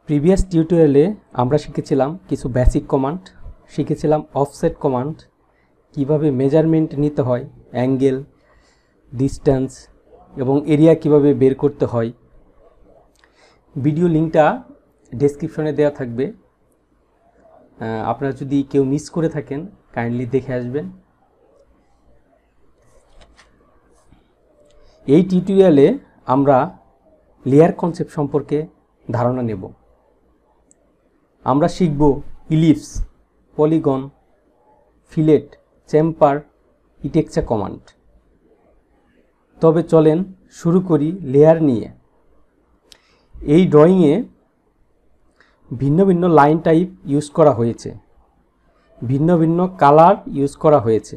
Previous টিউটোরিয়ালে আমরা শিখেছিলাম কিছু বেসিক কমান্ড, শিখেছিলাম অফসেট কমান্ড, কিভাবে মেজারমেন্ট নিতে হয়, অ্যাঙ্গেল, ডিস্টেন্স এবং এরিয়া কিভাবে বের করতে হয়। ভিডিও লিঙ্কটা ডেসক্রিপশনে দেওয়া থাকবে, আপনারা যদি কেউ মিস করে থাকেন কাইন্ডলি দেখে আসবেন। এই টিউটোরিয়ালে আমরা লেয়ার কনসেপ্ট সম্পর্কে ধারণা নেব। আমরা শিখব ইলিপস, পলিগন, ফিলেট, চেম্পার, ইটেক্সা কমান্ড। তবে চলেন শুরু করি লেয়ার নিয়ে। এই ড্রয়িংয়ে ভিন্ন ভিন্ন লাইন টাইপ ইউজ করা হয়েছে, ভিন্ন ভিন্ন কালার ইউজ করা হয়েছে।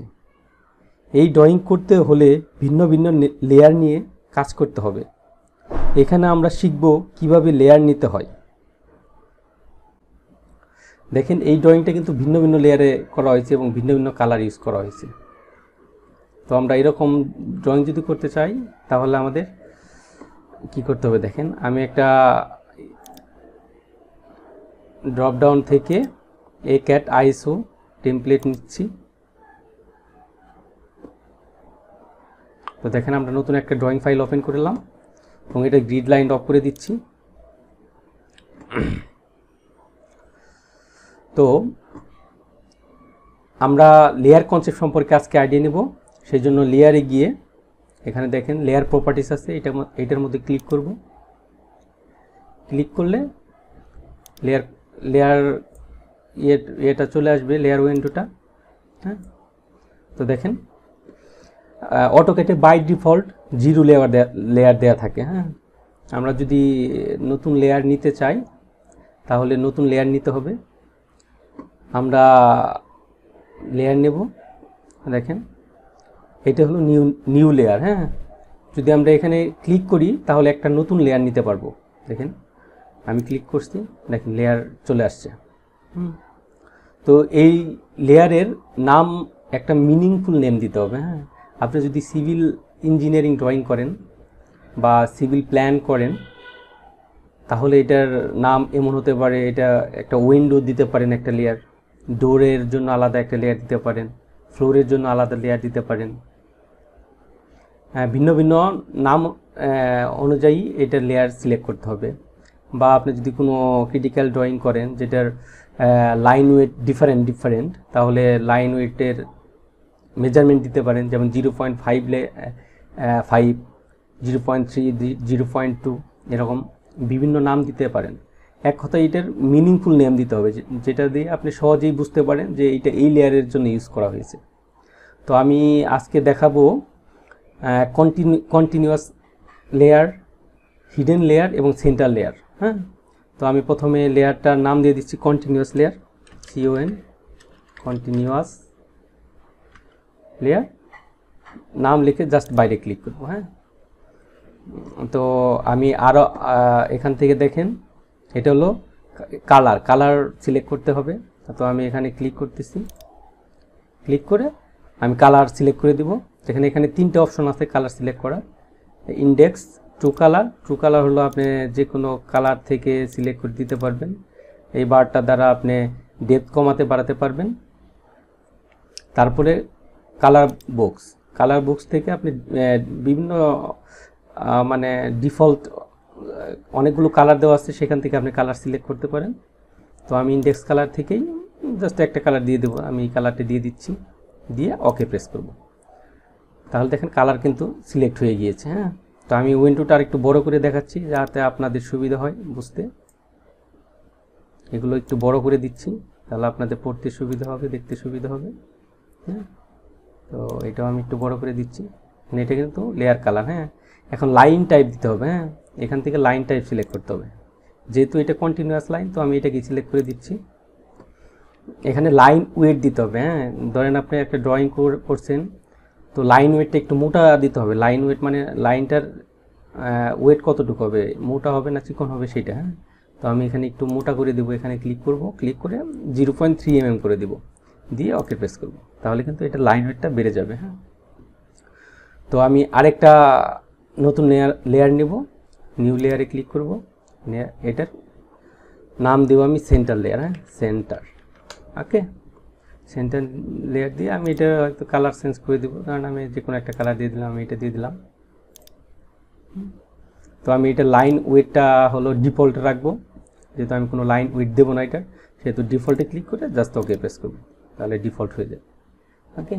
এই ড্রয়িং করতে হলে ভিন্ন ভিন্ন লেয়ার নিয়ে কাজ করতে হবে। এখানে আমরা শিখব কিভাবে লেয়ার নিতে হয়। দেখেন এই ড্রয়িংটা কিন্তু ভিন্ন ভিন্ন লেয়ারে করা হয়েছে এবং ভিন্ন ভিন্ন কালার ইউজ করা হয়েছে। তো আমরা এরকম ড্রয়িং যদি করতে চাই তাহলে আমাদের কি করতে হবে দেখেন, আমি একটা ড্রপ ডাউন থেকে ক্যাট আইএসও টেমপ্লেট নিচ্ছি। তো দেখেন আমরা নতুন একটা ড্রয়িং ফাইল ওপেন করলাম এবং এটা গ্রিড লাইন অফ করে দিচ্ছি। তো আমরা লেয়ার কনসেপ্ট সম্পর্কে আজকে আইডিয়া নেব। সেই জন্য লেয়ারে গিয়ে এখানে দেখেন লেয়ার প্রপার্টিস আছে, এটার মধ্যে ক্লিক করব। ক্লিক করলে লেয়ার এটা চলে আসবে, লেয়ার উইন্ডোটা। হ্যাঁ, তো দেখেন অটোক্যাডে বাই ডিফল্ট 0 লেয়ার দেয়া থাকে। হ্যাঁ, আমরা যদি নতুন লেয়ার নিতে চাই তাহলে নতুন লেয়ার নিতে হবে। আমরা লেয়ার নেব, দেখেন এটা হলো নিউ লেয়ার। হ্যাঁ, যদি আমরা এখানে ক্লিক করি তাহলে একটা নতুন লেয়ার নিতে পারবো। দেখেন আমি ক্লিক করছি, দেখেন লেয়ার চলে আসছে। তো এই লেয়ারের নাম একটা মিনিংফুল নেম দিতে হবে। হ্যাঁ, আপনি যদি সিভিল ইঞ্জিনিয়ারিং ড্রয়িং করেন বা সিভিল প্ল্যান করেন তাহলে এটার নাম এমন হতে পারে, এটা একটা উইন্ডো দিতে পারেন একটা লেয়ার, ডোরের জন্য আলাদা একটা লেয়ার দিতে পারেন, ফ্লোরের জন্য আলাদা লেয়ার দিতে পারেন। ভিন্ন ভিন্ন নাম অনুযায়ী এটা লেয়ার সিলেক্ট করতে হবে। বা আপনি যদি কোনো ক্রিটিক্যাল ড্রয়িং করেন যেটার লাইন ওয়েট ডিফারেন্ট তাহলে লাইন ওয়েটের মেজারমেন্ট দিতে পারেন, যেমন 0.5, 0.3, 0.2 এরকম বিভিন্ন নাম দিতে পারেন। এক কথায় এটার মিনিংফুল নেম দিতে হবে, যেটা দিয়ে আপনি সহজেই বুঝতে পারেন যে এটা এই লেয়ারের জন্য ইউজ করা হয়েছে। তো আমি আজকে দেখাবো কন্টিনিউয়াস লেয়ার, হিডেন লেয়ার এবং সেন্টার লেয়ার। হ্যাঁ, তো আমি প্রথমে লেয়ারটার নাম দিয়ে দিচ্ছি continuous layer, CON continuous layer, নাম লিখে জাস্ট বাইরে ক্লিক করব। হ্যাঁ, তো আমি আরও এখান থেকে দেখেন এটা হলো কালার সিলেক্ট করতে হবে। তো আমি এখানে ক্লিক করতেছি, ক্লিক করে আমি কালার সিলেক্ট করে দিব। এখানে 3টে অপশন আছে কালার সিলেক্ট করার। ইন্ডেক্স, ট্রু কালার হলো আপনি যে কোনো কালার থেকে সিলেক্ট করে দিতে পারবেন। এই বারটা দ্বারা আপনি ডেপথ কমাতে বাড়াতে পারবেন। তারপরে কালার বক্স থেকে আপনি বিভিন্ন মানে ডিফল্ট অনেকগুলো কালার দেওয়া আছে, সেখান থেকে আপনি কালার সিলেক্ট করতে পারেন। তো আমি ইন্ডেক্স কালার থেকেই জাস্ট একটা কালার দিয়ে দেবো, আমি এই কালারটা দিয়ে দিচ্ছি, দিয়ে ওকে প্রেস করব। তাহলে দেখেন কালার কিন্তু সিলেক্ট হয়ে গিয়েছে। হ্যাঁ, তো আমি উইন্ডোটা আর একটু বড় করে দেখাচ্ছি যাতে আপনাদের সুবিধা হয় বুঝতে। এগুলো একটু বড় করে দিচ্ছি, তাহলে আপনাদের পড়তে সুবিধা হবে, দেখতে সুবিধা হবে। হ্যাঁ, তো এটাও আমি একটু বড় করে দিচ্ছি। এটা কিন্তু লেয়ার কালার। হ্যাঁ, এখন লাইন টাইপ দিতে হবে। হ্যাঁ, এখান থেকে লাইন টাইপ সিলেক্ট করতে হবে, যেহেতু এটা কন্টিনিউয়াস লাইন তো আমি এটাকে সিলেক্ট করে দিচ্ছি। এখানে লাইন ওয়েট দিতে হবে। হ্যাঁ, ধরেন আপনি একটা ড্রয়িং করছেন, তো লাইন ওয়েটটা একটু মোটা দিতে হবে। লাইন ওয়েট মানে লাইনটার ওয়েট কতটুকু হবে, মোটা হবে না চিকন হবে সেটা। হ্যাঁ, তো আমি এখানে একটু মোটা করে দেবো, এখানে ক্লিক করব, ক্লিক করে 0.3 mm করে দেব, দিয়ে ওকে প্রেস করব। তাহলে কিন্তু এটা লাইন ওয়েটটা বেড়ে যাবে। হ্যাঁ, তো আমি আরেকটা নতুন লেয়ার নেব, নিউ লেয়ারে ক্লিক করব। এটার নাম দেব আমি সেন্টার লেয়ার, হ্যাঁ সেন্টার। ওকে, সেন্টার লেয়ার দিয়ে আমি এটা হয়তো কালার চেঞ্জ করে দেবো, কারণ আমি যে কোনো একটা কালার দিয়ে দিলাম, আমি এটা দিয়ে দিলাম। তো আমি এটা লাইন উইডথটা হলো ডিফল্ট রাখবো, যেহেতু আমি কোনো লাইন উইডথ দেবো না এটা, সেহেতু ডিফল্টে ক্লিক করে জাস্ট ওকে প্রেস করবো, তাহলে ডিফল্ট হয়ে যায়। ওকে,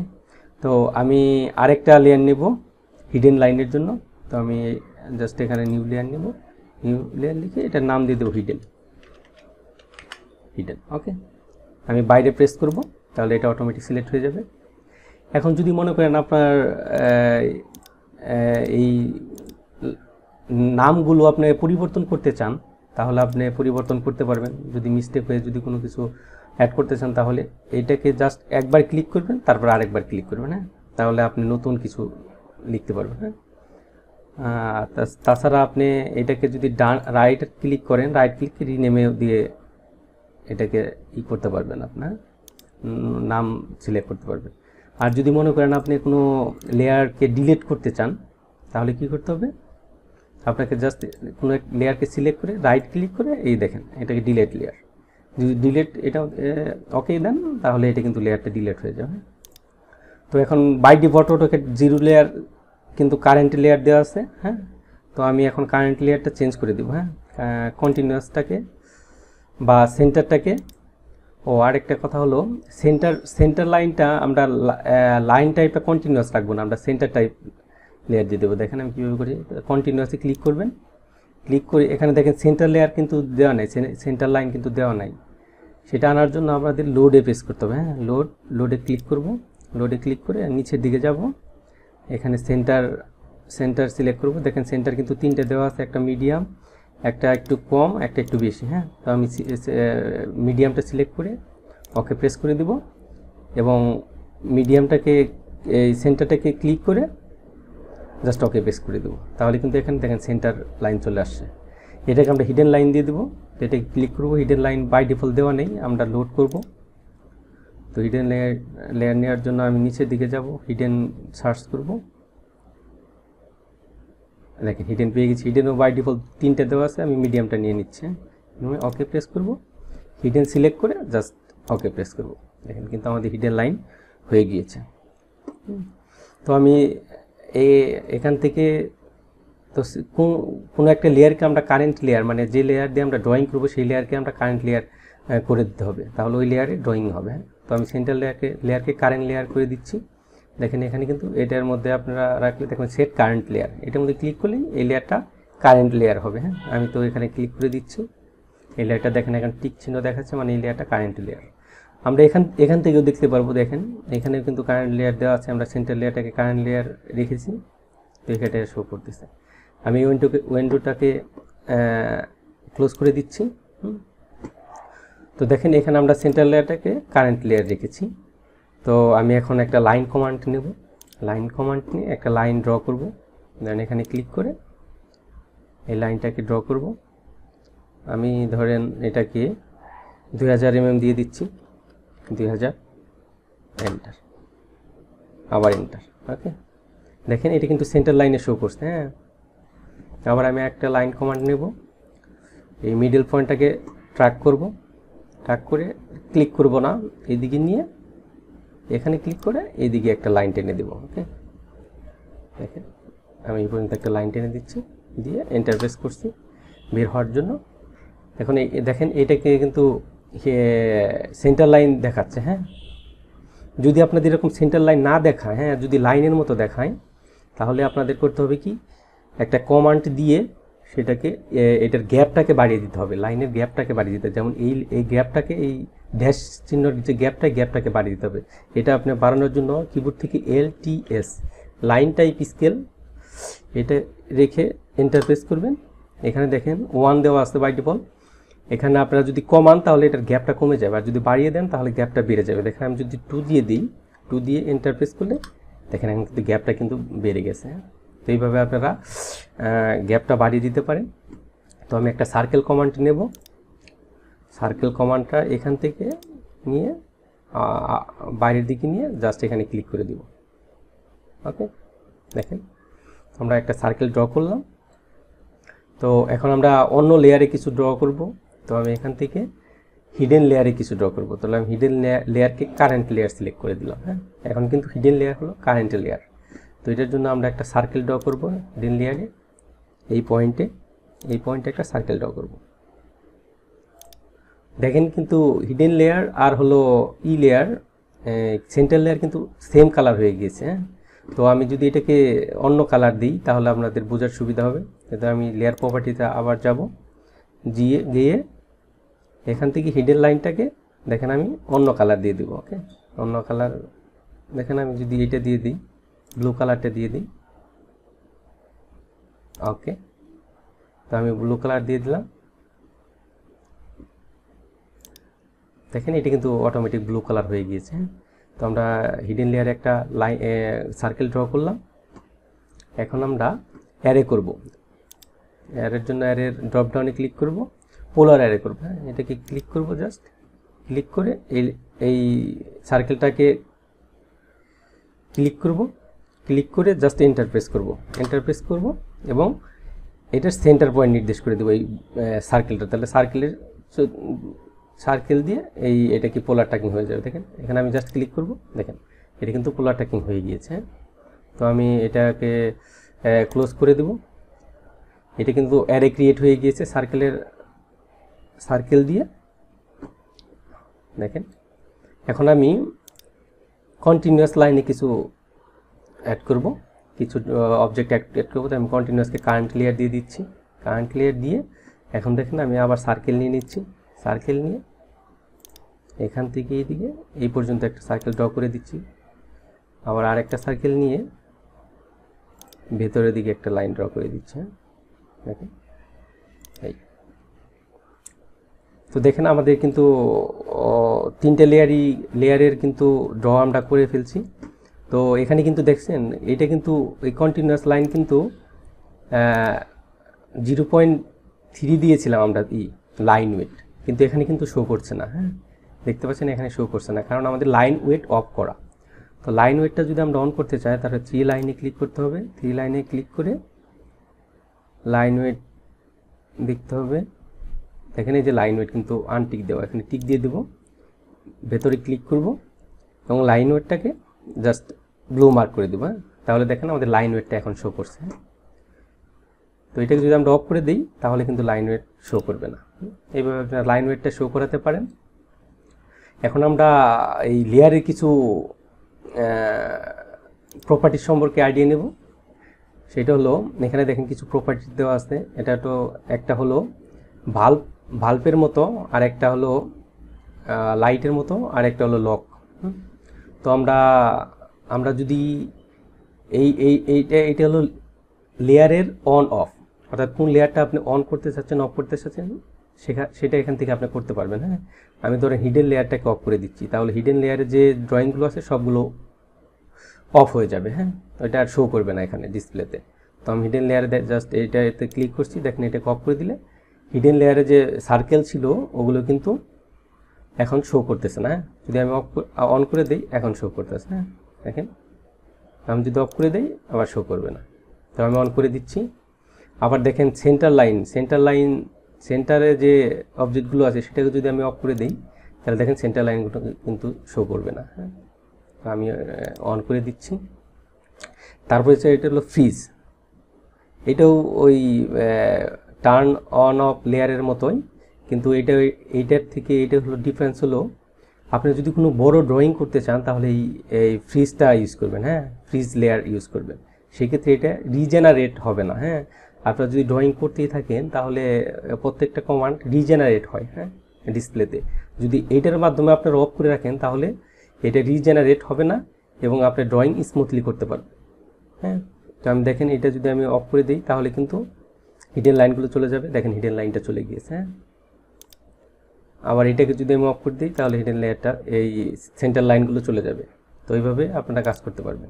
তো আমি আরেকটা লেয়ার নেব হিডেন লাইনের জন্য। তো আমি জাস্ট এখানে নিউ লেয়ার নেব, নিউ লেয়ার লিখে এটার নাম দিয়ে দেবো হিডেন। ওকে, আমি বাইরে প্রেস করব, তাহলে এটা অটোমেটিক সিলেক্ট হয়ে যাবে। এখন যদি মনে করেন আপনার এই নামগুলো আপনি পরিবর্তন করতে চান, তাহলে আপনি পরিবর্তন করতে পারবেন। যদি মিস্টেক হয়ে যদি কোনো কিছু অ্যাড করতে চান, তাহলে এইটাকে জাস্ট একবার ক্লিক করবেন, তারপর আরেকবার ক্লিক করবেন, হ্যাঁ, তাহলে আপনি নতুন কিছু লিখতে পারবেন। হ্যাঁ, তাছাড়া আপনি এটাকে যদি রাইট ক্লিক করেন, রাইট ক্লিক রিনেমে দিয়ে এটাকে করতে পারবেন, আপনার নাম সিলেক্ট করতে পারবেন। আর যদি মনে করেন আপনি কোনো লেয়ারকে ডিলিট করতে চান, তাহলে কি করতে হবে, আপনাকে জাস্ট কোনো এক লেয়ারকে সিলেক্ট করে রাইট ক্লিক করে এই দেখেন এটাকে ডিলিট লেয়ার, যদি ডিলিট এটা ওকে দেন, তাহলে এটা কিন্তু লেয়ারটা ডিলিট হয়ে যাবে। তো এখন বাই ডিফল্ট অটোকে 0 লেয়ার কিন্তু কারেন্ট লেয়ার দেওয়া আছে। হ্যাঁ, তো আমি এখন কারেন্ট লেয়ারটা চেঞ্জ করে দেবো। হ্যাঁ, কন্টিনিউয়াসটাকে বা সেন্টারটাকে, আরেকটা কথা হলো সেন্টার লাইনটা আমরা লাইন টাইপটা কন্টিনিউয়াস রাখবো না, আমরা সেন্টার টাইপ লেয়ার দিয়ে দেবো। দেখেন আমি কীভাবে করি, কন্টিনিউয়াসে ক্লিক করবেন, ক্লিক করে এখানে দেখেন সেন্টার লেয়ার কিন্তু দেওয়া নাই, সেন্টার লাইন কিন্তু দেওয়া নাই। সেটা আনার জন্য আমাদের লোডে প্রেস করতে হবে। হ্যাঁ, লোডে ক্লিক করব, লোডে ক্লিক করে নিচের দিকে যাব, এখানে সেন্টার সিলেক্ট করব। দেখেন সেন্টার কিন্তু 3টে দেওয়া আছে, একটা মিডিয়াম, একটা একটু কম, একটা একটু বেশি। হ্যাঁ, তো আমি মিডিয়ামটা সিলেক্ট করে ওকে প্রেস করে দেব, এবং মিডিয়ামটাকে এই সেন্টারটাকে ক্লিক করে জাস্ট ওকে প্রেস করে দেবো, তাহলে কিন্তু এখানে দেখেন সেন্টার লাইন চলে আসছে। এটাকে আমরা হিডেন লাইন দিয়ে দেবো, এটাকে ক্লিক করব, হিডেন লাইন বাই ডিফল্ট দেওয়া নেই, আমরা লোড করব। তো হিডেন লেয়ার নেওয়ার জন্য আমি নিচের দিকে যাব, হিডেন সার্চ করব, দেখেন হিডেন পেয়ে গেছি। হিডেনও বাই ডিফল্ট 3টে দেওয়া আছে, আমি মিডিয়ামটা নিয়ে নিচ্ছি, ওকে প্রেস করব, হিডেন সিলেক্ট করে জাস্ট ওকে প্রেস করব। দেখেন কিন্তু আমাদের হিডেন লাইন হয়ে গিয়েছে। তো আমি এখান থেকে তো কোনো একটা লেয়ারকে আমরা কারেন্ট লেয়ার, মানে যে লেয়ার দিয়ে আমরা ড্রয়িং করবো সেই লেয়ারকে আমরা কারেন্ট লেয়ার করে দিতে হবে, তাহলে ওই লেয়ারে ড্রয়িং হবে। তো আমি সেন্টার লেয়ারকে কারেন্ট লেয়ার করে দিচ্ছি। দেখেন এখানে কিন্তু এটার মধ্যে আপনারা রাখলে দেখুন সেট কারেন্ট লেয়ার, এটার মধ্যে ক্লিক করলেই এই লেয়ারটা কারেন্ট লেয়ার হবে। হ্যাঁ, আমি তো এখানে ক্লিক করে দিচ্ছি, এই লেয়ারটা দেখেন এখানে টিক চিহ্ন দেখাচ্ছে, মানে এই লেয়ারটা কারেন্ট লেয়ার। আমরা এখান থেকেও দেখতে পারবো, দেখেন এখানে কিন্তু কারেন্ট লেয়ার দেওয়া আছে, আমরা সেন্টার লেয়ারটাকে কারেন্ট লেয়ার রেখেছি, তো এখানে শো করতেছে। আমি উইন্ডোটাকে ক্লোজ করে দিচ্ছি। তো দেখেন এখানে আমরা সেন্টার লেয়ারটাকে কারেন্ট লেয়ার রেখেছি। তো আমি এখন একটা লাইন কমান্ড নেব, লাইন কমান্ড নিয়ে একটা লাইন ড্র করব, দেন এখানে ক্লিক করে এই লাইনটাকে ড্র করব। আমি ধরেন এটাকে 2000 mm দিয়ে দিচ্ছি, 2000, এন্টার, আবার এন্টার। ওকে, দেখেন এটা কিন্তু সেন্টার লাইনে শো করছে। হ্যাঁ, আবার আমি একটা লাইন কমান্ড নেব, এই মিডল পয়েন্টটাকে ট্র্যাক করব, ট্র্যাক করে ক্লিক করব না, এইদিকে নিয়ে এখানে ক্লিক করে এইদিকে একটা লাইন টেনে দেব। ওকে, দেখেন আমি এই পর্যন্ত একটা লাইন টেনে দিচ্ছি, দিয়ে এন্টার প্রেস করছি বের হওয়ার জন্য। এখন দেখেন এটাকে কিন্তু সেন্টার লাইন দেখাচ্ছে। হ্যাঁ, যদি আপনাদের এরকম সেন্টার লাইন না দেখায়, হ্যাঁ, যদি লাইনের মতো দেখায়, তাহলে আপনাদের করতে হবে কি, একটা কমান্ড দিয়ে সেটাকে এটার গ্যাপটাকে বাড়িয়ে দিতে হবে, লাইনের গ্যাপটাকে বাড়িয়ে দিতে হবে। যেমন এই গ্যাপটাকে, এই ড্যাশ চিহ্নের যে গ্যাপটাকে বাড়িয়ে দিতে হবে। এটা আপনি বাড়ানোর জন্য কিবোর্ড থেকে LTS লাইন টাইপ স্কেল এটা রেখে এন্টার প্রেস করবেন। এখানে দেখেন 1 দেওয়া আছে বাই ডিফল্ট, এখানে আপনারা যদি কমান তাহলে এটার গ্যাপটা কমে যাবে, আর যদি বাড়িয়ে দেন তাহলে গ্যাপটা বেড়ে যাবে। দেখেন আমি যদি 2 দিয়ে দিই, 2 দিয়ে এন্টার প্রেস করলে দেখেন এখন কিন্তু গ্যাপটা কিন্তু বেড়ে গেছে। তো এইভাবে আপনারা গ্যাপটা বাড়িয়ে দিতে পারেন। তো আমি একটা সার্কেল কমান্ড নেব, সার্কেল কমান্ডটা এখান থেকে নিয়ে বাইরের দিকে নিয়ে জাস্ট এখানে ক্লিক করে দিব। ওকে, দেখেন আমরা একটা সার্কেল ড্র করলাম। তো এখন আমরা অন্য লেয়ারে কিছু ড্র করব। তো আমি এখান থেকে হিডেন লেয়ারে কিছু ড্র করবো। তাহলে আমি হিডেন লেয়ারকে কারেন্ট লেয়ার সিলেক্ট করে দিলাম। হ্যাঁ, এখন কিন্তু হিডেন লেয়ার হলো কারেন্ট লেয়ার। তো এটার জন্য আমরা একটা সার্কেল ড্র করবো হিডেন লেয়ারে, এই পয়েন্টে একটা সার্কেল ড্র করব। দেখেন কিন্তু হিডেন লেয়ার আর হলো লেয়ার, সেন্টার লেয়ার কিন্তু সেম কালার হয়ে গিয়েছে। হ্যাঁ, তো আমি যদি এটাকে অন্য কালার দিই তাহলে আপনাদের বোঝার সুবিধা হবে। তো আমি লেয়ার প্রপার্টিতে আবার যাব, গিয়ে এখান থেকে হিডেন লাইনটাকে দেখেন আমি অন্য কালার দিয়ে দেবো। ওকে, অন্য কালার দেখেন আমি যদি এটা দিয়ে দিই, ব্লু কালারটা দিয়ে দিই। ওকে, তো আমি ব্লু কালার দিয়ে দিলাম। দেখেন এটা কিন্তু অটোমেটিক ব্লু কালার হয়ে গিয়েছে। তো আমরা হিডেন লেয়ারে একটা লাইন সার্কেল ড্র করলাম। এখন আমরা অ্যারে করব। অ্যারের জন্য অ্যারের ড্রপ ডাউনে ক্লিক করব, পোলার অ্যারে করব। হ্যাঁ, এটাকে ক্লিক করব, জাস্ট ক্লিক করে এই সার্কেলটাকে ক্লিক করে জাস্ট এন্টার প্রেস করব এবং এটার সেন্টার পয়েন্ট নির্দেশ করে দেবো এই সার্কেলটা। তাহলে সার্কেল দিয়ে এটা কি পোলার ট্র্যাকিং হয়ে যাবে। দেখেন এখানে আমি জাস্ট ক্লিক করব, দেখেন এটা কিন্তু পোলার ট্র্যাকিং হয়ে গিয়েছে। তো আমি এটাকে ক্লোজ করে দেব। এটা কিন্তু অ্যারে ক্রিয়েট হয়ে গিয়েছে সার্কেল দিয়ে। দেখেন এখন আমি কন্টিনিউয়াস লাইনে কিছু অ্যাড করব, কিছু অবজেক্ট অ্যাড করবো। তো আমি কন্টিনিউয়াসকে কারেন্ট লেয়ার দিয়ে দিচ্ছি। কারেন্ট লেয়ার দিয়ে এখন দেখেন আমি আবার সার্কেল নিয়ে নিচ্ছি। সার্কেল নিয়ে এখান থেকে এইদিকে এই পর্যন্ত একটা সার্কেল ড্র করে দিচ্ছি। আবার আরেকটা সার্কেল নিয়ে ভেতরের দিকে একটা লাইন ড্র করে দিচ্ছি। দেখেন এই, তো দেখেন আমাদের কিন্তু তিনটে লেয়ারের কিন্তু ড্র আমরা করে ফেলছি। তো এখানে কিন্তু দেখছেন এটা কিন্তু এই কন্টিনিউয়াস লাইন কিন্তু 0.3 দিয়েছিলাম আমরা লাইন ওয়েট, কিন্তু এখানে কিন্তু শো করছে না। হ্যাঁ, দেখতে পাচ্ছেন এখানে শো করছে না, কারণ আমাদের লাইন ওয়েট অফ করা। তো লাইন ওয়েটটা যদি আমরা অন করতে চাই তাহলে 3 লাইনে ক্লিক করতে হবে। 3 লাইনে ক্লিক করে লাইন ওয়েট দেখতে হবে। দেখেন এই যে লাইন ওয়েট কিন্তু আনটিক দেওয়া, এখানে টিক দিয়ে দেবো, ভেতরে ক্লিক করব এবং লাইন ওয়েটটাকে জাস্ট ব্লু মার্ক করে দেবো। তাহলে দেখেন আমাদের লাইন ওয়েটটা এখন শো করছে। তো এটাকে যদি আমরা অফ করে দিই তাহলে কিন্তু লাইন ওয়েট শো করবে না। এইভাবে আপনারা লাইন ওয়েটটা শো করাতে পারেন। এখন আমরা এই লেয়ারের কিছু প্রপার্টি সম্পর্কে আইডিয়া নেব। সেটা হলো এখানে দেখেন কিছু প্রপার্টি দেওয়া আছে। এটা তো একটা হলো ভাল্বের মতো, আর একটা হলো লাইটের মতো, আর একটা হলো লক। তো আমরা যদি এইটা হলো লেয়ারের অন অফ, অর্থাৎ কোন লেয়ারটা আপনি অন করতে চাচ্ছেন অফ করতে চাচ্ছেন সেটা এখান থেকে আপনি করতে পারবেন। হ্যাঁ, আমি ধরেন হিডেন লেয়ারটাকে অফ করে দিচ্ছি, তাহলে হিডেন লেয়ারে যে ড্রয়িংগুলো আছে সবগুলো অফ হয়ে যাবে। হ্যাঁ, এটা আর শো করবে না এখানে ডিসপ্লেতে। তো আমি হিডেন লেয়ারে জাস্ট এটাতে ক্লিক করছি, দেখেন এটাকে অফ করে দিলে হিডেন লেয়ারে যে সার্কেল ছিল ওগুলো কিন্তু এখন শো করতেছে না। যদি আমি অন করে দিই এখন শো করতেছে। হ্যাঁ, দেখেন আমি যদি অফ করে দিই আবার শো করবে না। তো আমি অন করে দিচ্ছি। আবার দেখেন সেন্টারে যে অবজেক্টগুলো আছে সেটাকে যদি আমি অফ করে দিই তাহলে দেখেন সেন্টার লাইনগুলো কিন্তু শো করবে না। হ্যাঁ, আমি অন করে দিচ্ছি। তারপরে এটা হলো ফ্রিজ। এটাও ওই টার্ন অন অফ লেয়ারের মতোই, কিন্তু এইটার থেকে এটা হলো ডিফারেন্স হলো আপনি যদি কোনো বড় ড্রয়িং করতে চান তাহলে এই ফ্রিজটা ইউজ করবেন। হ্যাঁ, ফ্রিজ লেয়ার ইউজ করবেন, সেক্ষেত্রে এটা রিজেনারেট হবে না। হ্যাঁ, আপনারা যদি ড্রয়িং করতেই থাকেন তাহলে প্রত্যেকটা কমান্ড রিজেনারেট হয়। হ্যাঁ, ডিসপ্লেতে যদি এইটার মাধ্যমে আপনারা অফ করে রাখেন তাহলে এটা রিজেনারেট হবে না এবং আপনি ড্রয়িং স্মুথলি করতে পারবেন। হ্যাঁ, তো আমি দেখেন এটা যদি আমি অফ করে দিই তাহলে কিন্তু হিডেন লাইনগুলো চলে যাবে। দেখেন হিডেন লাইনটা চলে গিয়েছে। হ্যাঁ, আবার এটাকে যদি আমি অফ করে দিই তাহলে হিডেন লেয়ারটা এই সেন্টার লাইনগুলো চলে যাবে। তো এইভাবে আপনারা কাজ করতে পারবেন।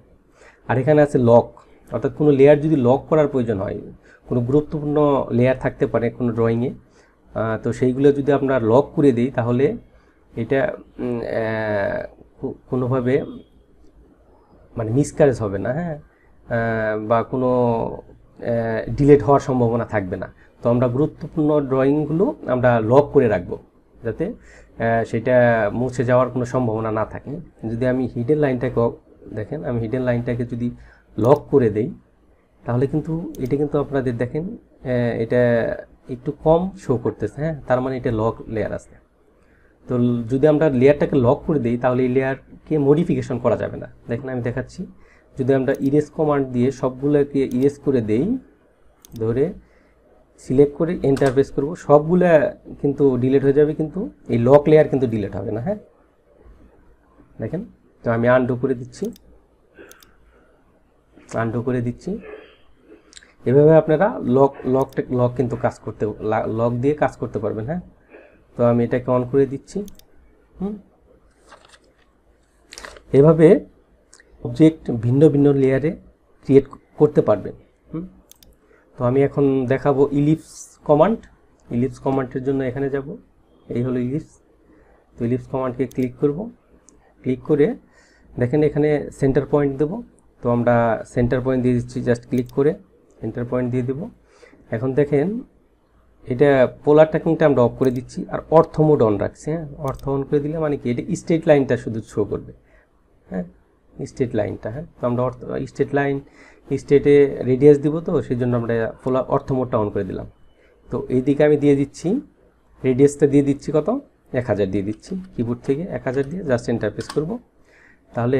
আর এখানে আছে লক, অর্থাৎ কোনো লেয়ার যদি লক করার প্রয়োজন হয়, কোনো গুরুত্বপূর্ণ লেয়ার থাকতে পারে কোনো ড্রয়িংয়ে, তো সেইগুলো যদি আমরা লক করে দিই তাহলে এটা কোনোভাবে মানে মিসক্যারেজ হবে না। হ্যাঁ, বা কোনো ডিলেট হওয়ার সম্ভাবনা থাকবে না। তো আমরা গুরুত্বপূর্ণ ড্রয়িংগুলো আমরা লক করে রাখবো, যাতে সেটা মুছে যাওয়ার কোনো সম্ভাবনা না থাকে। যদি আমি হিডেন লাইনটাকে দেখেন, আমি হিডেন লাইনটাকে যদি লক করে দেই, তাহলে কিন্তু এটা কিন্তু আপনাদের দেখেন এটা একটু কম শো করতেছে, হ্যাঁ, তার মানে এটা লক লেয়ার আছে। তো যদি আমরা লেয়ারটাকে লক করে দিই, তাহলে এই লেয়ারকে মডিফিকেশন করা যাবে না। দেখেন আমি দেখাচ্ছি, যদি আমরা ইরেজ কমান্ড দিয়ে সবগুলোকে ইরেজ করে দেই, ধরে সিলেক্ট করে এন্টার প্রেস করব, সবগুলা কিন্তু ডিলিট হয়ে যাবে, কিন্তু এই লক লেয়ার কিন্তু ডিলিট হবে না। হ্যাঁ, দেখেন, তো আমি আনডু করে দিচ্ছি, আনডু করে দিচ্ছি। এভাবে আপনারা লক কিন্তু কাজ করতে, লক দিয়ে কাজ করতে পারবেন। হ্যাঁ, তো আমি এটাকে অন করে দিচ্ছি। এভাবে অবজেক্ট ভিন্ন ভিন্ন লেয়ারে ক্রিয়েট করতে পারবেন। তো আমি এখন দেখাবো ইলিপস কমান্ড। ইলিপস কমান্ডের জন্য এখানে যাব, এই হলো ইলিপস। তো ইলিপস কমান্ডকে ক্লিক করব, ক্লিক করে দেখেন এখানে সেন্টার পয়েন্ট দেব। তো আমরা সেন্টার পয়েন্ট দিয়ে দিচ্ছি, জাস্ট ক্লিক করে সেন্টার পয়েন্ট দিয়ে দেব। এখন দেখেন এটা পোলার ট্র্যাকিংটা আমরা অফ করে দিচ্ছি, আর অর্থ মোড অন রাখছি। হ্যাঁ, অর্থ অন করে দিলে মানে কি, এটা স্ট্রেট লাইনটা শুধু শো করবে। হ্যাঁ, স্ট্রেট লাইনটা। হ্যাঁ, তো আমরা স্ট্রেট লাইন, স্ট্রেটে রেডিয়াস দিব, তো সেই জন্য আমরা পোলার অর্থ মোডটা অন করে দিলাম। তো এইদিকে আমি দিয়ে দিচ্ছি, রেডিয়াসটা দিয়ে দিচ্ছি কত, 1000 দিয়ে দিচ্ছি, কিবোর্ড থেকে 1000 দিয়ে জাস্ট এন্টার প্রেস করব। তাহলে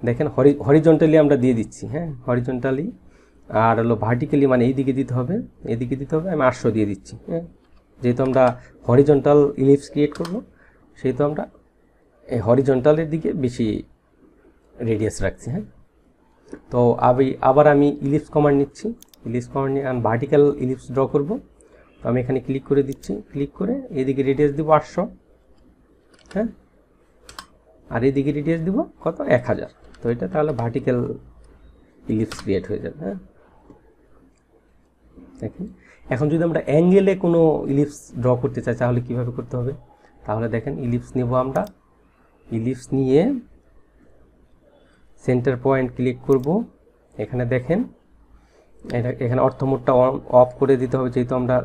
দেখেন হরিজন্টালি আমরা দিয়ে দিচ্ছি। হ্যাঁ, হরিজন্টালি, আর হলো ভার্টিক্যালি মানে এইদিকে দিতে হবে, এদিকে দিতে হবে। আমি 800 দিয়ে দিচ্ছি। হ্যাঁ, যেহেতু আমরা হরিজন্টাল ইলিপস ক্রিয়েট করব, সেহেতু আমরা এই হরিজন্টালের দিকে বেশি রেডিয়াস রাখছি। হ্যাঁ, তো আবার আমি ইলিপস কমান্ড নিচ্ছি, ইলিপস কমান্ড নিয়ে আমি ভার্টিক্যাল ইলিপস ড্র করব। তো আমি এখানে ক্লিক করে দিচ্ছি, ক্লিক করে এদিকে রেডিয়াস দিব 800। হ্যাঁ, আর এদিকে রেডিয়াস দিব কত, 1000। তো এটা তাহলে ভার্টিক্যাল ইলিপস ক্রিয়েট হয়ে যাবে। হ্যাঁ, দেখেন এখন যদি আমরা অ্যাঙ্গেলে কোনো ইলিপস ড্র করতে চাই, তাহলে কিভাবে করতে হবে? তাহলে দেখেন ইলিপস নেব আমরা, ইলিপস নিয়ে সেন্টার পয়েন্ট ক্লিক করব। এখানে দেখেন এখানে অর্থ মোডটা অফ করে দিতে হবে, যেহেতু আমরা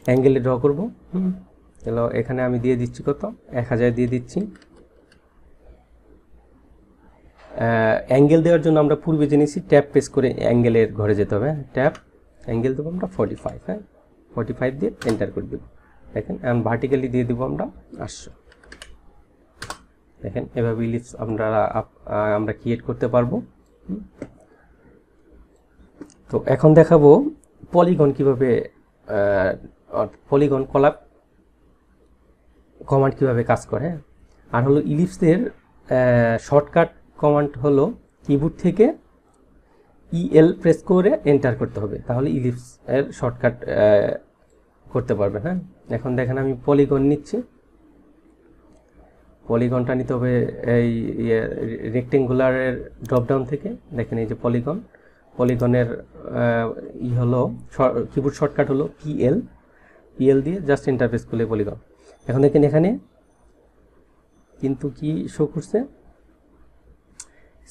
অ্যাঙ্গেলে ড্র করব। চলো এখানে আমি দিয়ে দিচ্ছি কত, 1000 দিয়ে দিচ্ছি। অ্যাঙ্গেল দেওয়ার জন্য আমরা পূর্বে জেনেছি ট্যাপ প্রেস করে অ্যাঙ্গেলের ঘরে যেতে হবে। ট্যাপ অ্যাঙ্গেল দেবো আমরা 45। হ্যাঁ, 45 দিয়ে এন্টার করে দেবো। দেখেন এখন ভার্টিক্যালি দিয়ে দেবো আমরা 800। দেখেন এভাবে ইলিপস আমরা ক্রিয়েট করতে পারবো। তো এখন দেখাবো পলিগন কিভাবে, পলিগন কলাপ কমান্ড কিভাবে কাজ করে। আর হলো ইলিপসের শর্টকাট কমান্ড হলো কিবোর্ড থেকে ইএল প্রেস করে এন্টার করতে হবে, তাহলে ইলিপস এর শর্টকাট করতে পারবেন। হ্যাঁ, এখন দেখেন আমি পলিগন নিচ্ছি, পলিগনটা নিতে হবে এই রেক্টেঙ্গুলারের ড্রপডাউন থেকে। দেখেন এই যে পলিগন, পলিগনের হলো কিবোর্ড শর্টকাট হলো পিএল দিয়ে জাস্ট এন্টার প্রেস করলে পলিগন। এখন দেখেন এখানে কিন্তু কি শো করছে,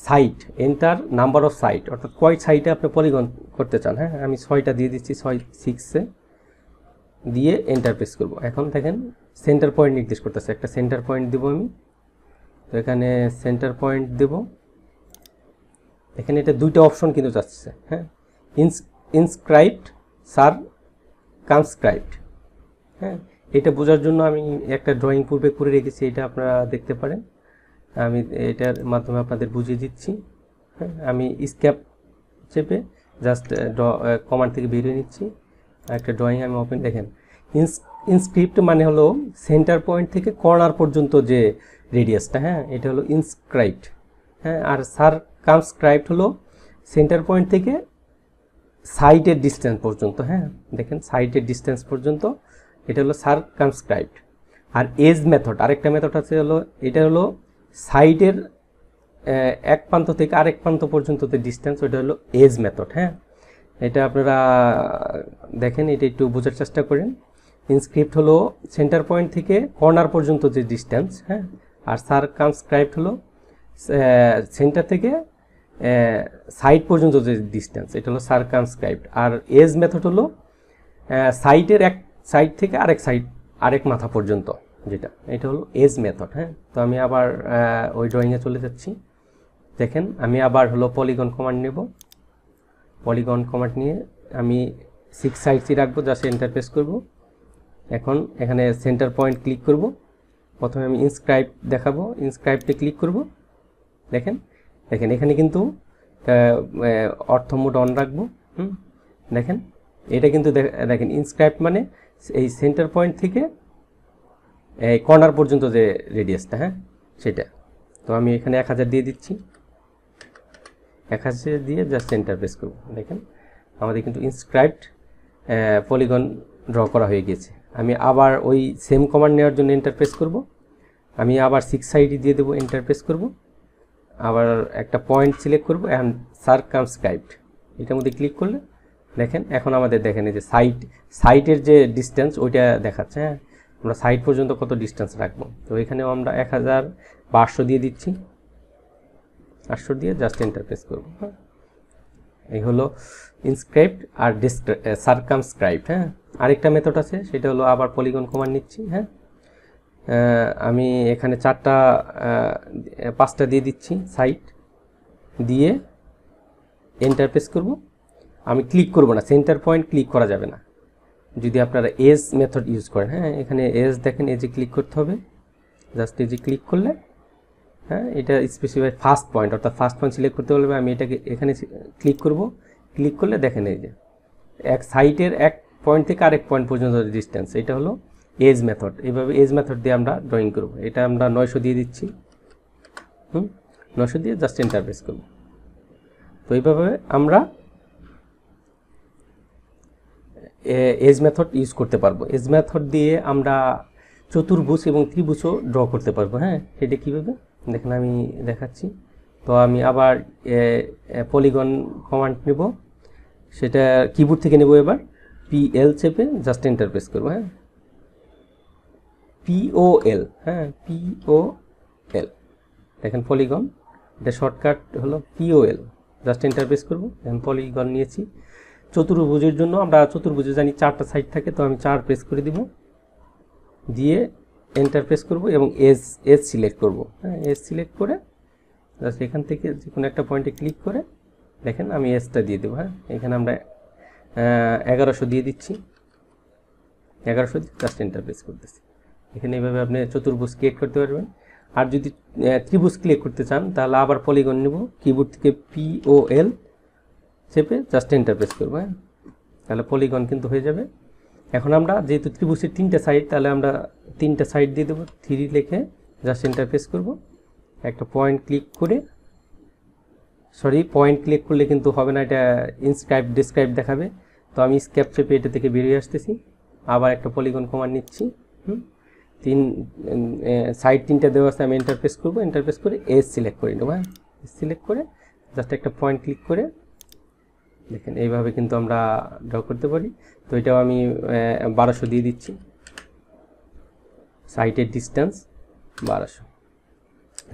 side enter number of side, অর্থাৎ কয় সাইটে আপনি পলিগন করতে চান। হ্যাঁ, আমি 6টা দিয়ে দিচ্ছি, 6 দিয়ে এন্টার প্রেস করব। এখন দেখেন সেন্টার পয়েন্ট নির্দেশ করতেছে, একটা সেন্টার পয়েন্ট দেব আমি। তো এখানে সেন্টার পয়েন্ট দেব। এখানে এটা দুইটা অপশন কিন্তু যাচ্ছে। হ্যাঁ, ইনস্ক্রাইবড, সারকামস্ক্রাইবড। হ্যাঁ, এটা বোঝার জন্য আমি একটা ড্রয়িং পূর্বে করে রেখেছি, এটা আপনারা দেখতে পারেন। আমি এটার মাধ্যমে আপনাদের বুঝিয়ে দিচ্ছি। হ্যাঁ, আমি স্কেপ চেপে জাস্ট কমান্ড থেকে বেরিয়ে নিচ্ছি। একটা ড্রয়িং আমি ওপেন, দেখেন ইনস্ক্রিপ্ট মানে হলো সেন্টার পয়েন্ট থেকে কর্নার পর্যন্ত যে রেডিয়াসটা। হ্যাঁ, এটা হলো ইনস্ক্রাইবড। হ্যাঁ, আর সারকামস্ক্রাইবড হলো সেন্টার পয়েন্ট থেকে সাইডের ডিস্টেন্স পর্যন্ত। হ্যাঁ, দেখেন সাইডের ডিস্টেন্স পর্যন্ত, এটা হলো সারকামস্ক্রাইবড। আর এজ মেথড, আরেকটা মেথড আছে হলো, এটা হলো সাইডের এক প্রান্ত থেকে আরেক প্রান্ত পর্যন্ত যে ডিস্টেন্স, ওইটা হলো এজ মেথড। হ্যাঁ, এটা আপনারা দেখেন, এটা একটু বোঝার চেষ্টা করেন। ইনস্ক্রিপ্ট হলো সেন্টার পয়েন্ট থেকে কর্নার পর্যন্ত যে ডিস্টেন্স। হ্যাঁ, আর সারকামস্ক্রাইবড হলো সেন্টার থেকে সাইড পর্যন্ত যে ডিস্টেন্স, এটা হলো সারকামস্ক্রাইবড। আর এজ মেথড হলো সাইটের এক সাইড থেকে আরেক মাথা পর্যন্ত, যেটা এটা হলো এজ মেথড। হ্যাঁ, তো আমি আবার ওই ড্রয়িংয়ে চলে যাচ্ছি। দেখেন আমি আবার হলো পলিগন কমান্ড নেব। পলিগন কমান্ড নিয়ে আমি 6 সাইডসই রাখবো, জাস্ট এন্টার প্রেস করব। এখন এখানে সেন্টার পয়েন্ট ক্লিক করব। প্রথমে আমি ইনস্ক্রাইব দেখাবো, ইনস্ক্রাইবতে ক্লিক করব। দেখেন এখানে কিন্তু অর্থ মোড অন রাখবো। দেখেন এটা কিন্তু দেখেন ইনস্ক্রাইব মানে এই সেন্টার পয়েন্ট থেকে এই কর্নার পর্যন্ত যে রেডিয়াসটা, হ্যাঁ সেটা। তো আমি এখানে 1000 দিয়ে দিচ্ছি। 1000 দিয়ে জাস্ট এন্টার প্রেস করব। দেখেন আমাদের কিন্তু ইনস্ক্রাইবড পলিগন ড্র করা হয়ে গেছে। আমি আবার ওই সেম কমান্ড নেওয়ার জন্য এন্টার প্রেস করব। আমি আবার 6 সাইডে দিয়ে দেবো, এন্টার প্রেস করব। আবার একটা পয়েন্ট সিলেক্ট করব, এখন সার্কামস্ক্রাইবড এটার মধ্যে ক্লিক করলে দেখেন এখন আমাদের দেখেন এই যে সাইটের যে ডিস্টেন্স ওইটা দেখাচ্ছে। হ্যাঁ, আমরা সাইট পর্যন্ত কত ডিস্টেন্স রাখবো। তো এখানেও আমরা 1000 বা 800 দিয়ে দিচ্ছি। 800 দিয়ে জাস্ট এন্টার প্রেস করবো। হ্যাঁ, এই হলো ইনস্ক্রাইবড আর সার্কামস্ক্রাইবড। হ্যাঁ, আরেকটা মেথড আছে, সেটা হলো আবার পলিগন কমান্ড নিচ্ছি। হ্যাঁ, আমি এখানে 5টা দিয়ে দিচ্ছি, সাইট দিয়ে এন্টার প্রেস করব। আমি ক্লিক করব না, সেন্টার পয়েন্ট ক্লিক করা যাবে না যদি আপনারা এজ মেথড ইউজ করেন। হ্যাঁ, এখানে এজ দেখেন, এজে ক্লিক করতে হবে। জাস্ট এজে ক্লিক করলে হ্যাঁ এটা স্পেসিফাই ফার্স্ট পয়েন্ট, অর্থাৎ ফার্স্ট পয়েন্ট সিলেক্ট করতে বলবে। আমি এটাকে এখানে ক্লিক করব। ক্লিক করলে দেখেন এই যে এক সাইটের এক পয়েন্ট থেকে আরেক পয়েন্ট পর্যন্ত ডিস্টেন্স, এটা হলো এজ মেথড। এইভাবে এজ মেথড দিয়ে আমরা ড্রয়িং করব। এটা আমরা 900 দিয়ে দিচ্ছি। 900 দিয়ে জাস্ট এন্টার প্রেস করব। তো এইভাবে আমরা এজ মেথড ইউজ করতে পারবো। এজ মেথড দিয়ে আমরা চতুর্ভুজ এবং ত্রিভুজও ড্র করতে পারবো। হ্যাঁ, সেটা কীভাবে দেখেন আমি দেখাচ্ছি। তো আমি আবার পলিগন কমান্ড নেব, সেটা কিবোর্ড থেকে নেব। এবার PL চেপে জাস্ট এন্টার প্রেস করবো। হ্যাঁ, POL। হ্যাঁ, POL দেখেন পলিগন, এটা শর্টকাট হলো POL। জাস্ট এন্টার প্রেস করবো। এখন পলিগন নিয়েছি। চতুর্ভুজের জন্য আমরা চতুর্ভুজে জানি 4টা সাইড থাকে, তো আমি 4 প্রেস করে দিব, দিয়ে এন্টার প্রেস করব এবং এজ সিলেক্ট করব। হ্যাঁ, এজ সিলেক্ট করে জাস্ট এখান থেকে যে কোনো একটা পয়েন্টে ক্লিক করে দেখেন আমি এজটা দিয়ে দেবো। হ্যাঁ, এখানে আমরা 1100 দিয়ে দিচ্ছি। 1100 দিয়ে জাস্ট এন্টার প্রেস করতেছি। এখানে এইভাবে আপনি চতুর্ভুজ ক্রিয়েট করতে পারবেন। আর যদি ত্রিভুজ ক্রিয়েট করতে চান তাহলে আবার পলিগন নেব, কিবোর্ড থেকে POL চেপে জাস্ট এন্টার প্রেস করবো। হ্যাঁ, তাহলে পলিগন কিন্তু হয়ে যাবে। এখন আমরা যেহেতু ত্রিভুজের 3টে সাইড, তাহলে আমরা 3টা সাইড দিয়ে দেবো। 3 লিখে জাস্ট এন্টার প্রেস করবো। একটা পয়েন্ট ক্লিক করে, পয়েন্ট ক্লিক করলে কিন্তু হবে না, এটা ইনস্ক্রাইব ডিসক্রাইব দেখাবে। তো আমি স্কেপ চেপে এটা থেকে বেরিয়ে আসতেছি। আবার একটা পলিগন কমান্ড নিচ্ছি। সাইড 3টা দেওয়া আছে, আমি এন্টার প্রেস করবো। এন্টার প্রেস করে এজ সিলেক্ট করে নেবো। হ্যাঁ, সিলেক্ট করে জাস্ট একটা পয়েন্ট ক্লিক করে দেখেন এইভাবে কিন্তু আমরা ড্র করতে পারি। তো এটাও আমি 1200 দিয়ে দিচ্ছি। সাইটের ডিস্টেন্স 1200।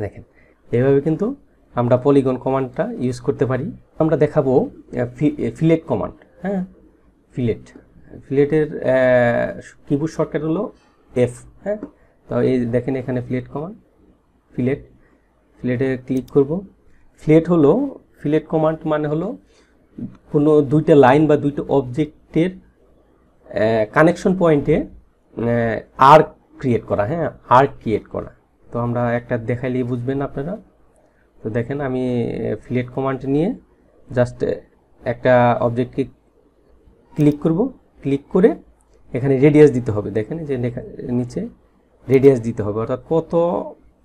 দেখেন এইভাবে কিন্তু আমরা পলিগন কমান্ডটা ইউজ করতে পারি। আমরা দেখাবো ফিলেট কমান্ড। হ্যাঁ, ফিলেটের কিবোর্ড শর্টকাট হলো F। হ্যাঁ, তো এই দেখেন এখানে ফিলেট কমান্ড, ফিলেটে ক্লিক করব। ফিলেট কমান্ড মানে হলো কোনো 2টা লাইন বা 2টা অবজেক্টের কানেকশন পয়েন্টে আর্ক ক্রিয়েট করা। হ্যাঁ, আর্ক ক্রিয়েট করা। তো আমরা একটা দেখাইলেই বুঝবেন আপনারা। তো দেখেন আমি ফিলেট কমান্ড নিয়ে জাস্ট একটা অবজেক্টকে ক্লিক করব। ক্লিক করে এখানে রেডিয়াস দিতে হবে। দেখেন যে নিচে রেডিয়াস দিতে হবে, অর্থাৎ কত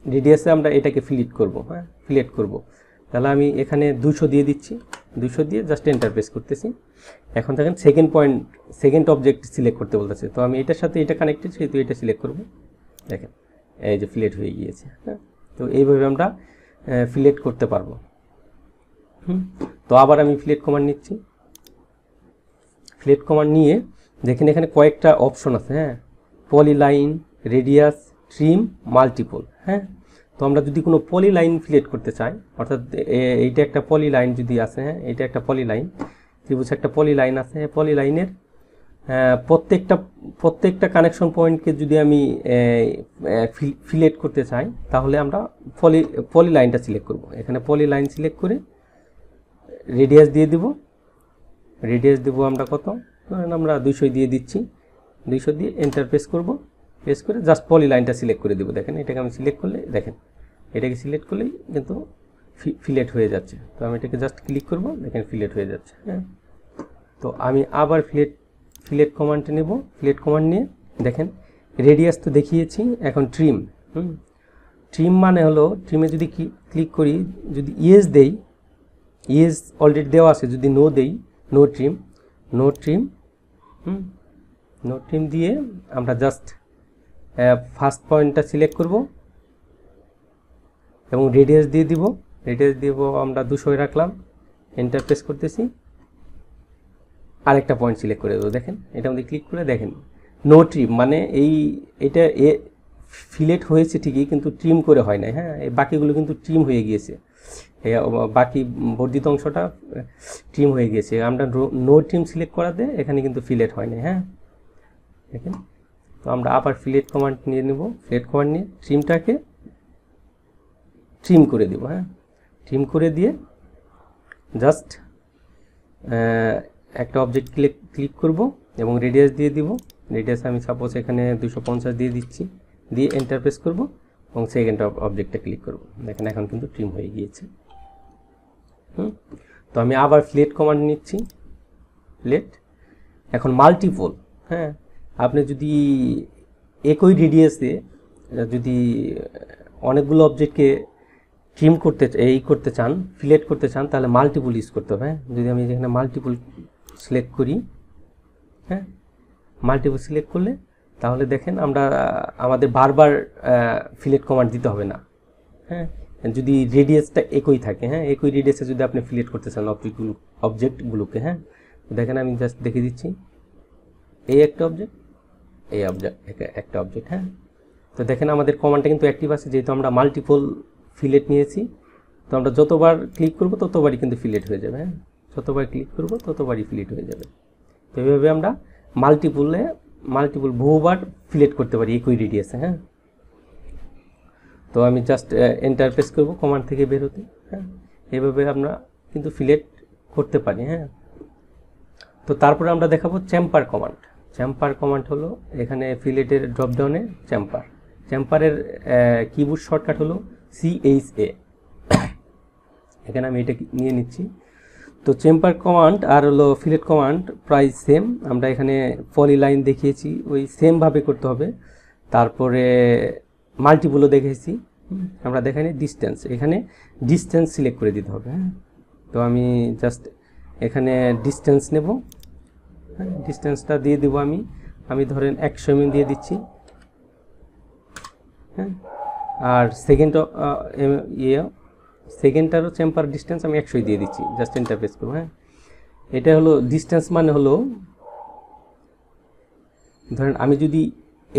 রেডিয়াসে আমরা এটাকে ফিলেট করব। হ্যাঁ, ফিলেট করব। তাহলে আমি এখানে 200 দিয়ে দিচ্ছি। 200 দিয়ে জাস্ট এন্টার প্রেস করতেছি। এখন দেখেন সেকেন্ড অবজেক্ট সিলেক্ট করতে বলতেছে। তো আমি এটার সাথে এটা কানেক্টেড, সেহেতু এটা সিলেক্ট করব। দেখেন এই যে ফিলেট হয়ে গিয়েছে। হ্যাঁ, তো এইভাবে আমরা ফিলেট করতে পারবো। তো আবার আমি ফিলেট কমান্ড নিচ্ছি। ফিলেট কমান্ড নিয়ে দেখেন এখানে কয়েকটা অপশন আছে। হ্যাঁ, পলিলাইন, রেডিয়াস, ট্রিম, মাল্টিপল। হ্যাঁ, তো আমরা যদি কোনো পলিলাইন ফিলেট করতে চাই, অর্থাৎ এইটা একটা পলিলাইন যদি আছে। হ্যাঁ, এইটা একটা পলিলাইন, ত্রিভুজ একটা পলিলাইন আছে। পলিলাইনের প্রত্যেকটা কানেকশন পয়েন্টকে যদি আমি ফিলেট করতে চাই তাহলে আমরা পলি লাইনটা সিলেক্ট করব। এখানে পলি লাইন সিলেক্ট করে রেডিয়াস দিয়ে দিব। রেডিয়াস দেবো আমরা কত, ধরেন আমরা 200 দিয়ে দিচ্ছি। 200 দিয়ে এন্টার প্রেস করব। প্রেস করে জাস্ট পলি লাইনটা সিলেক্ট করে দেবো। দেখেন এটাকে আমি সিলেক্ট করলে, দেখেন এটাকে সিলেক্ট করলেই কিন্তু ফিলেট হয়ে যাচ্ছে। তো আমি এটাকে জাস্ট ক্লিক করব, দেখেন ফিলেট হয়ে যাচ্ছে। হ্যাঁ, তো আমি আবার ফিলেট কমান্ডে নেব। ফিলেট কমান্ড নিয়ে দেখেন রেডিয়াস তো দেখিয়েছি, এখন ট্রিম। ট্রিম মানে হলো, ট্রিমে যদি ক্লিক করি, যদি ইয়েস দেই, ইয়েস অলরেডি দেওয়া আছে, যদি নো দেই, নো ট্রিম। নো ট্রিম দিয়ে আমরা জাস্ট ফার্স্ট পয়েন্টটা সিলেক্ট করব এবং রেডিয়াস দিয়ে দিব। রেডিয়াস দিব আমরা 200 রাখলাম, এন্টার প্রেস করতেছি, আরেকটা পয়েন্ট সিলেক্ট করে দেবো। দেখেন এটা মধ্যে ক্লিক করে দেখেন নো ট্রিম, মানে এটা ফিলেট হয়েছে ঠিকই, কিন্তু ট্রিম করে হয় না। হ্যাঁ, এই বাকিগুলো কিন্তু ট্রিম হয়ে গিয়েছে, বাকি বর্ধিত অংশটা ট্রিম হয়ে গিয়েছে। আমরা নো ট্রিম সিলেক্ট করাতে এখানে কিন্তু ফিলেট হয় না। হ্যাঁ, দেখেন। তো আমরা আবার ফিলেট কমান্ড নিয়ে নেব। ফিলেট কমান্ড নিয়ে ট্রিমটাকে ট্রিম করে দেব। হ্যাঁ, ট্রিম করে দিয়ে জাস্ট একটা অবজেক্ট ক্লিক করব এবং রেডিয়াস দিয়ে দিব। রেডিয়াস আমি সাপোজ এখানে 250 দিয়ে দিচ্ছি, দিয়ে এন্টার প্রেস করব এবং সেকেন্ড অবজেক্টটা ক্লিক করব। দেখেন এখন কিন্তু ট্রিম হয়ে গিয়েছে। তো আমি আবার ফিলেট কমান্ড নিচ্ছি। ফিলেট, এখন মাল্টিপল। হ্যাঁ, আপনি যদি একই রেডিয়াসে যদি অনেকগুলো অবজেক্টকে ট্রিম করতে চান, ফিলেট করতে চান, তাহলে মাল্টিপল ইউজ করতে হবে। যদি আমি এখানে মাল্টিপল সিলেক্ট করি, হ্যাঁ, মাল্টিপল সিলেক্ট করলে তাহলে দেখেন আমাদের বারবার ফিলেট কমান্ড দিতে হবে না। হ্যাঁ, যদি রেডিয়াসটা একই থাকে, হ্যাঁ, একই রেডিয়াসে যদি আপনি ফিলেট করতে চান অবজেক্টগুলোকে, হ্যাঁ, দেখেন আমি জাস্ট দেখে দিচ্ছি, এই একটা অবজেক্ট, এই একটা অবজেক্ট। হ্যাঁ, তো দেখেন আমাদের কমান্ডটা কিন্তু অ্যাক্টিভ আছে, যেহেতু আমরা মাল্টিপল ফিলেট নিয়েছি। তো আমরা যতবার ক্লিক করব ততবারই কিন্তু ফিলেট হয়ে যাবে। হ্যাঁ, যতবার ক্লিক করব ততবারই ফিলেট হয়ে যাবে। তো এইভাবে আমরা মাল্টিপল বহুবার ফিলেট করতে পারি একই রেডিয়াসে। হ্যাঁ, তো আমি জাস্ট এন্টার প্রেস করব কমান্ড থেকে বের হতে। হ্যাঁ, এইভাবে আমরা কিন্তু ফিলেট করতে পারি। হ্যাঁ, তো তারপরে আমরা দেখাবো চেম্পার কমান্ড। চেম্পার কমান্ড হলো, এখানে ফিলেটের ড্রপডাউনে চেম্পারের কিবোর্ড শর্টকাট হলো CHA। এখানে আমি এটা নিয়ে নিচ্ছি। তো চেম্পার কমান্ড আর হলো ফিলেট কমান্ড প্রায় সেম। আমরা এখানে পলি লাইন দেখিয়েছি, ওই সেমভাবে করতে হবে। তারপরে মাল্টিপলও দেখেছি, আমরা দেখাইনি ডিস্টেন্স। এখানে ডিস্টেন্স সিলেক্ট করে দিতে হবে। হ্যাঁ, তো আমি জাস্ট এখানে ডিস্টেন্স নেব। হ্যাঁ, ডিস্টেন্সটা দিয়ে দেবো আমি ধরেন 100 mm দিয়ে দিচ্ছি। হ্যাঁ, আর সেকেন্ডটারও চেম্পার ডিস্টেন্স আমি 100 দিয়ে দিচ্ছি, জাস্ট এন্টার প্রেস করব। হ্যাঁ, এটা হলো ডিস্টেন্স, মানে হলো ধরেন আমি যদি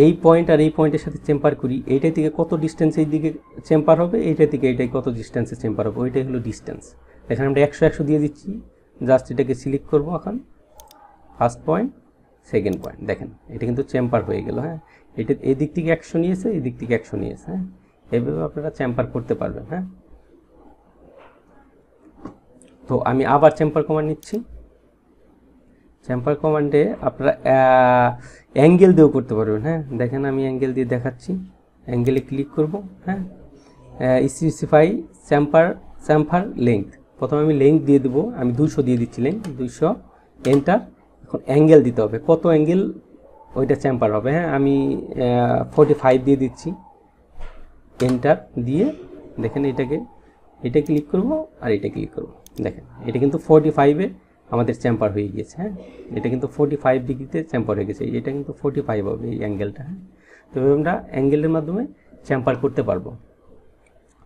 এই পয়েন্ট আর এই পয়েন্টের সাথে চেম্পার করি, এইটা থেকে কত ডিস্টেন্স এই দিকে চেম্পার হবে, এইটা থেকে এইটাই কত ডিস্টেন্সে চেম্পার হবে, ওইটাই হলো ডিস্টেন্স। এখানে আমরা 100 দিয়ে দিচ্ছি, জাস্ট এটাকে সিলেক্ট করবো। এখন ফার্স্ট পয়েন্ট, সেকেন্ড পয়েন্ট, দেখেন এটা কিন্তু চেম্পার হয়ে গেল। হ্যাঁ, এটা এই দিক থেকে 100 নিয়েছে, এই দিক থেকে 100 নিয়েছে। হ্যাঁ, এইভাবে আপনারা চেম্পার করতে পারবেন। হ্যাঁ, তো আমি আবার চেম্পার কমান্ড নিচ্ছি। চেম্পার কমান্ডে আপনারা অ্যাঙ্গেল দিয়েও করতে পারবেন। হ্যাঁ, দেখেন আমি অ্যাঙ্গেল দিয়ে দেখাচ্ছি। অ্যাঙ্গেলে ক্লিক করব। হ্যাঁ, স্পেসিফাই চেম্পার লেংথ। প্রথমে আমি লেংথ দিয়ে দেবো, আমি 200 দিয়ে দিচ্ছি লেংথ, 200, এন্টার। এখন অ্যাঙ্গেল দিতে হবে, কত অ্যাঙ্গেল ওইটা চেম্পার হবে। হ্যাঁ, আমি 45 দিয়ে দিচ্ছি, এন্টার দিয়ে দেখেন এটা ক্লিক করব আর এটা ক্লিক করব। দেখেন এটা কিন্তু 45-এ আমাদের চেম্পার হয়ে গিয়েছে। হ্যাঁ, এটা কিন্তু 45 ডিগ্রিতে চেম্পার হয়ে গেছে, এটা কিন্তু 45 হবে এই অ্যাঙ্গেলটা। হ্যাঁ, তো আমরা অ্যাঙ্গেলের মাধ্যমে চেম্পার করতে পারবো।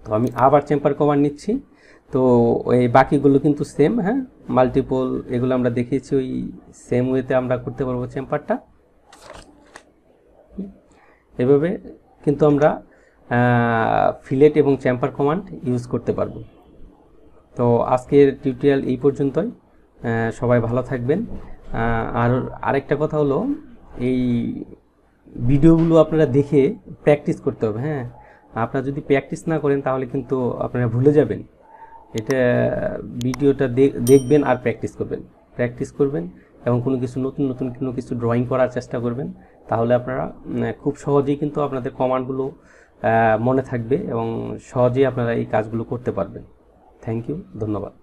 তো আমি আবার চেম্পার কমান্ড নিচ্ছি। তো এই বাকিগুলো কিন্তু সেম। হ্যাঁ, মাল্টিপল এগুলো আমরা দেখিয়েছি, ওই সেম ওয়েতে আমরা করতে পারবো চেম্পারটা। এভাবে কিন্তু আমরা ফিলেট এবং চেম্পার কমান্ড ইউজ করতে পারবো। তো আজকের টিউটোরিয়াল এই পর্যন্তই। সবাই ভালো থাকবেন। আর আরেকটা কথা হলো, এই ভিডিওগুলো আপনারা দেখে প্র্যাকটিস করতে হবে। হ্যাঁ, আপনারা যদি প্র্যাকটিস না করেন তাহলে কিন্তু আপনারা ভুলে যাবেন। এটা ভিডিওটা দেখবেন আর প্র্যাকটিস করবেন এবং কোনো কিছু নতুন নতুন কোনো কিছু ড্রয়িং করার চেষ্টা করবেন। তাহলে আপনারা খুব সহজেই কিন্তু আপনাদের কমান্ডগুলো মনে থাকবে এবং সহজেই আপনারা এই কাজগুলো করতে পারবেন। থ্যাংক ইউ, ধন্যবাদ।